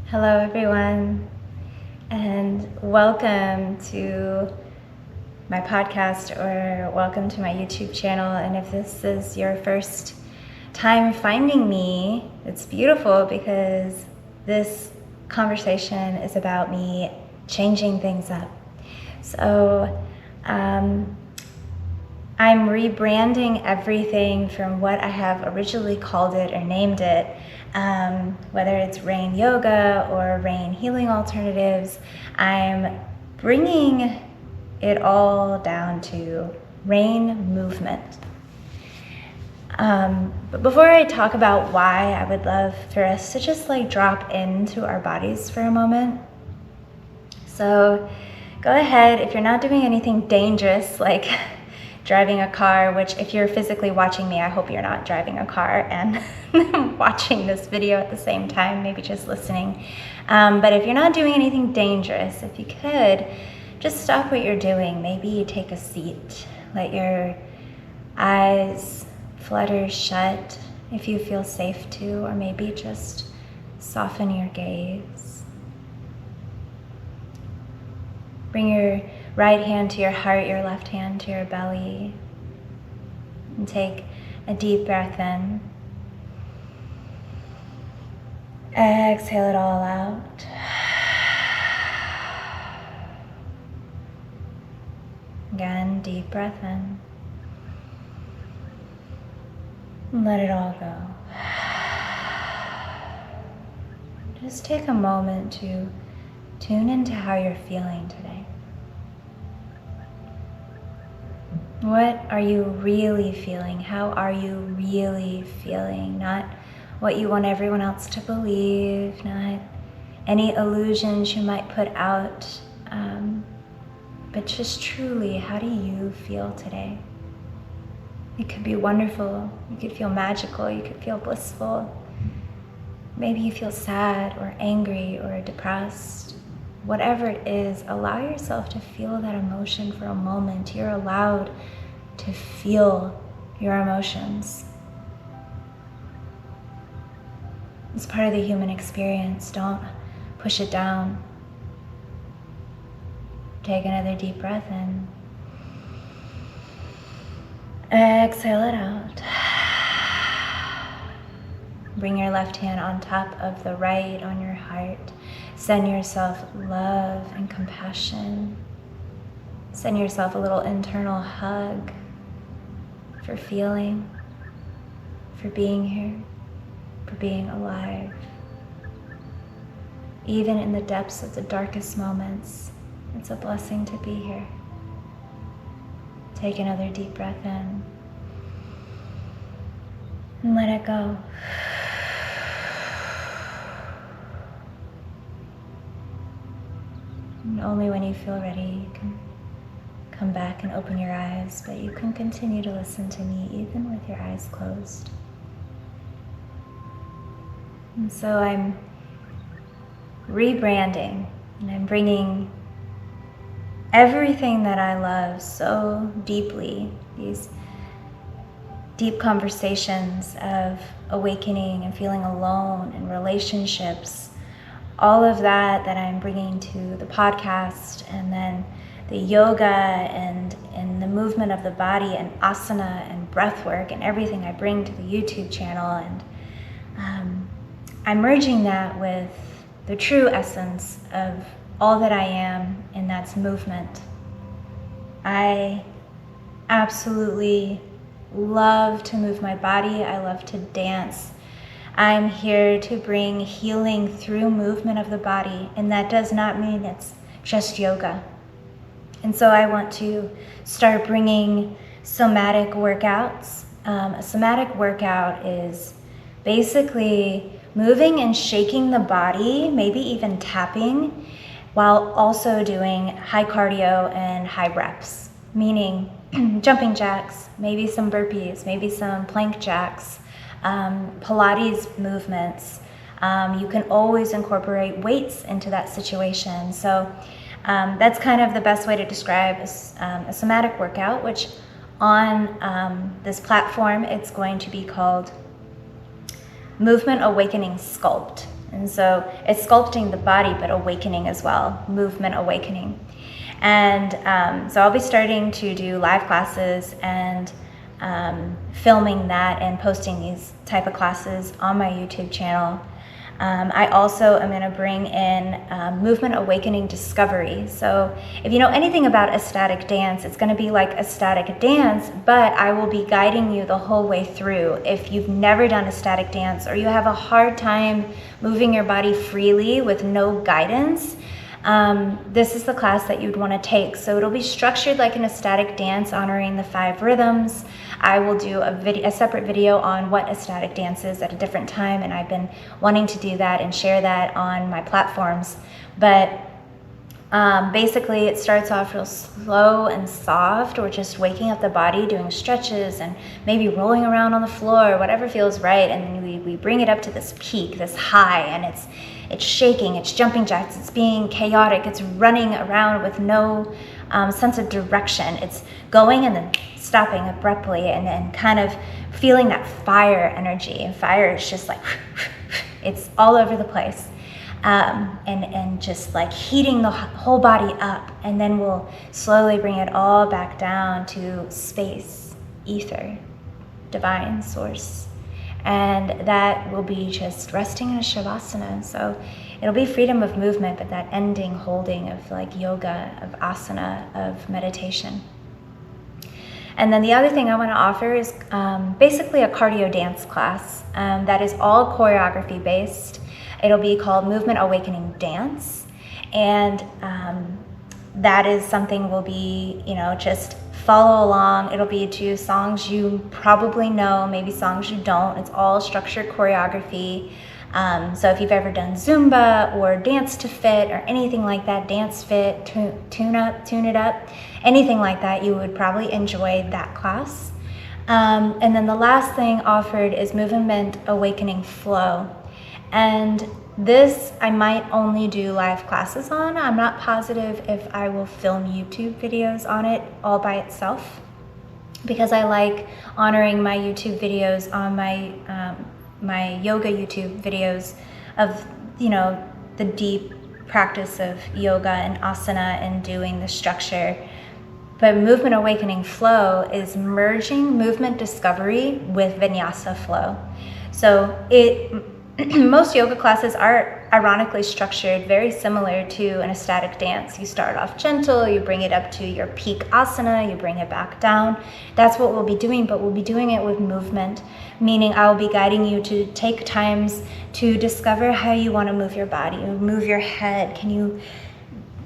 Hello everyone, and welcome to my podcast or welcome to my YouTube channel. And if this is your first time finding me, it's beautiful because this conversation is about me changing things up. So I'm rebranding everything from what I have originally called it or named it, whether it's Rayne Yoga or Rayne Healing Alternatives. I'm bringing it all down to Rayne Movement. But before I talk about why, I would love for us to just drop into our bodies for a moment. So go ahead, if you're not doing anything dangerous like driving a car, which if you're physically watching me, I hope you're not driving a car and watching this video at the same time, maybe just listening. But if you're not doing anything dangerous, if you could, just stop what you're doing. Maybe you take a seat, let your eyes flutter shut if you feel safe to, or maybe just soften your gaze. Bring your right hand to your heart, your left hand to your belly, and take a deep breath in. Exhale it all out. Again, deep breath in. And let it all go. Just take a moment to tune into how you're feeling today. What are you really feeling? How are you really feeling? Not what you want everyone else to believe, not any illusions you might put out, but just truly, how do you feel today? It could be wonderful, you could feel magical, you could feel blissful. Maybe you feel sad or angry or depressed. Whatever it is, allow yourself to feel that emotion for a moment. You're allowed to feel your emotions. It's part of the human experience. Don't push it down. Take another deep breath in. Exhale it out. Bring your left hand on top of the right on your heart. Send yourself love and compassion. Send yourself a little internal hug for feeling, for being here, for being alive. Even in the depths of the darkest moments, it's a blessing to be here. Take another deep breath in and let it go. And only when you feel ready, you can come back and open your eyes, but you can continue to listen to me even with your eyes closed. And so I'm rebranding, and I'm bringing everything that I love so deeply, these deep conversations of awakening and feeling alone and relationships, all of that I'm bringing to the podcast, and then the yoga and the movement of the body and asana and breath work and everything I bring to the YouTube channel. And I'm merging that with the true essence of all that I am, and that's movement. I absolutely love to move my body. I love to dance. I'm here to bring healing through movement of the body, and that does not mean it's just yoga. And so I want to start bringing somatic workouts. A somatic workout is basically moving and shaking the body, maybe even tapping, while also doing high cardio and high reps, meaning jumping jacks, maybe some burpees, maybe some plank jacks, Pilates movements. You can always incorporate weights into that situation. So that's kind of the best way to describe a somatic workout, which on this platform, it's going to be called Movement Awakening Sculpt. And so it's sculpting the body, but awakening as well, movement awakening. And so I'll be starting to do live classes and filming that and posting these type of classes on my YouTube channel. I also am going to bring in Movement Awakening Discovery. So if you know anything about ecstatic dance, it's going to be like ecstatic dance, but I will be guiding you the whole way through. If you've never done ecstatic dance or you have a hard time moving your body freely with no guidance, this is the class that you'd want to take. So it'll be structured like an ecstatic dance, honoring the 5 rhythms. I will do a separate video on what ecstatic dance is at a different time, and I've been wanting to do that and share that on my platforms. But basically it starts off real slow and soft, or just waking up the body, doing stretches and maybe rolling around on the floor, whatever feels right. And then we bring it up to this peak, this high, and it's shaking, it's jumping jacks, it's being chaotic, it's running around with no sense of direction. It's going and then stopping abruptly, and then kind of feeling that fire energy. And fire is just like, it's all over the place. And just like heating the whole body up. And then we'll slowly bring it all back down to space, ether, divine source. And that will be just resting in a shavasana. So it'll be freedom of movement, but that ending holding of like yoga, of asana, of meditation. And then the other thing I want to offer is basically a cardio dance class that is all choreography based. It'll be called Movement Awakening Dance. And that is something we'll be, just follow along. It'll be to songs you probably know, maybe songs you don't. It's all structured choreography. So if you've ever done Zumba or Dance to Fit or anything like that, Dance Fit, Tune It Up, anything like that, you would probably enjoy that class. And then the last thing offered is Movement Awakening Flow. And this I might only do live classes on. I'm not positive if I will film YouTube videos on it all by itself, because I like honoring my YouTube videos on my yoga YouTube videos of, the deep practice of yoga and asana and doing the structure. But Movement Awakening Flow is merging movement discovery with vinyasa flow. So most yoga classes are ironically structured very similar to an ecstatic dance. You start off gentle, you bring it up to your peak asana, you bring it back down. That's what we'll be doing, but we'll be doing it with movement, meaning I'll be guiding you to take times to discover how you want to move your body, move your head. Can you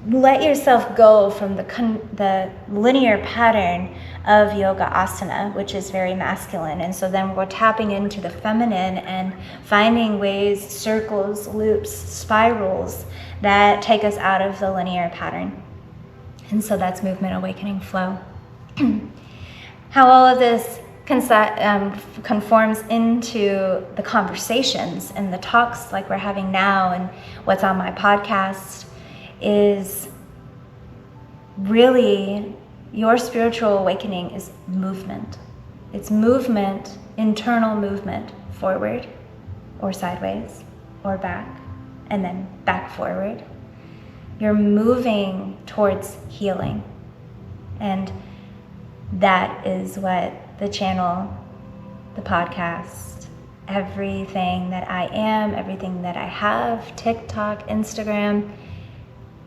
let yourself go from the linear pattern of yoga asana, which is very masculine? And so then we're tapping into the feminine and finding ways, circles, loops, spirals that take us out of the linear pattern. And so that's Movement Awakening Flow. How all of this conforms into the conversations and the talks like we're having now and what's on my podcast is really your spiritual awakening is movement. It's movement, internal movement, forward or sideways or back, and then back forward. You're moving towards healing. And that is what the channel, the podcast, everything that I am, everything that I have, TikTok, Instagram,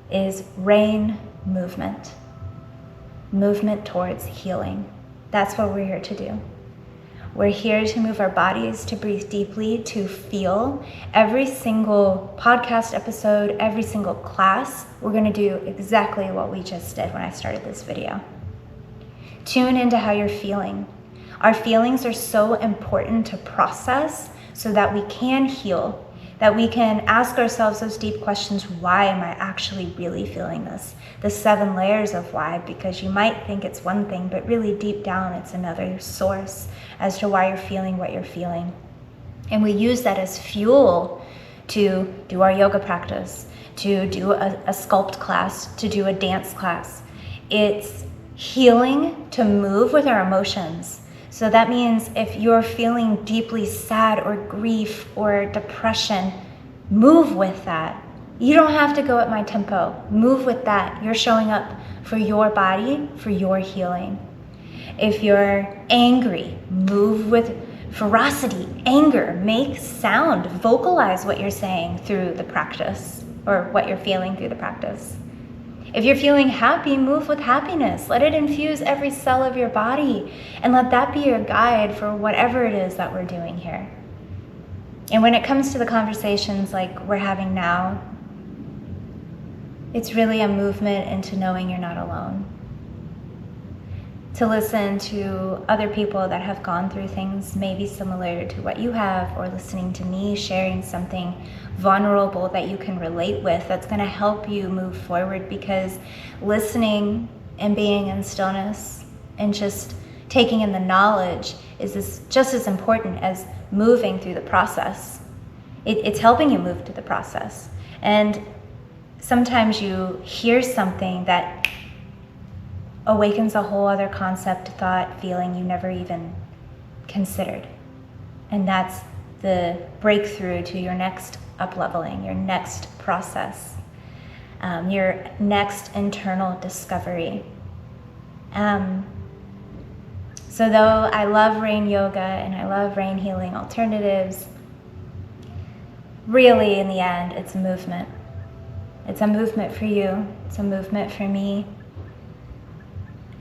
is Rayne movement. Movement towards healing. That's what we're here to do. We're here to move our bodies, to breathe deeply, to feel. Every single podcast episode, every single class, we're going to do exactly what we just did when I started this video. Tune into how you're feeling. Our feelings are so important to process so that we can heal, that we can ask ourselves those deep questions. Why am I actually really feeling this? The 7 layers of why, because you might think it's one thing, but really deep down it's another source as to why you're feeling what you're feeling. And we use that as fuel to do our yoga practice, to do a sculpt class, to do a dance class. It's healing to move with our emotions So that means if you're feeling deeply sad or grief or depression, move with that. You don't have to go at my tempo. Move with that. You're showing up for your body, for your healing. If you're angry, move with ferocity, anger, make sound, vocalize what you're saying through the practice, or what you're feeling through the practice. If you're feeling happy, move with happiness. Let it infuse every cell of your body, and let that be your guide for whatever it is that we're doing here. And when it comes to the conversations like we're having now, it's really a movement into knowing you're not alone. To listen to other people that have gone through things maybe similar to what you have, or listening to me sharing something vulnerable that you can relate with, that's going to help you move forward, because listening and being in stillness and just taking in the knowledge is just as important as moving through the process. It's helping you move through the process. And sometimes you hear something that awakens a whole other concept, thought, feeling you never even considered. And that's the breakthrough to your next up-leveling, your next process, your next internal discovery. So though I love Rayne Yoga and I love Rayne Healing Alternatives, really in the end, it's a movement. It's a movement for you. It's a movement for me.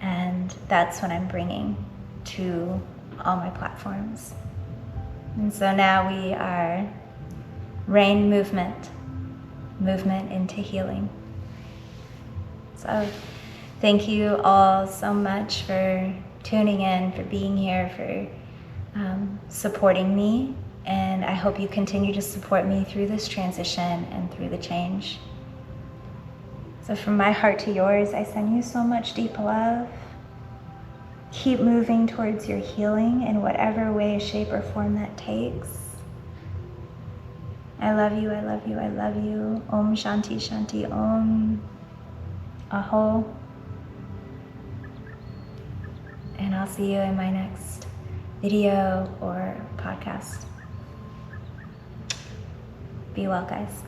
And that's what I'm bringing to all my platforms. And so now we are Rayne Movement into healing. So thank you all so much for tuning in, for being here, for supporting me. And I hope you continue to support me through this transition and through the change. So from my heart to yours, I send you so much deep love. Keep moving towards your healing in whatever way, shape, or form that takes. I love you, I love you, I love you. Om Shanti Shanti Om. Aho. And I'll see you in my next video or podcast. Be well, guys.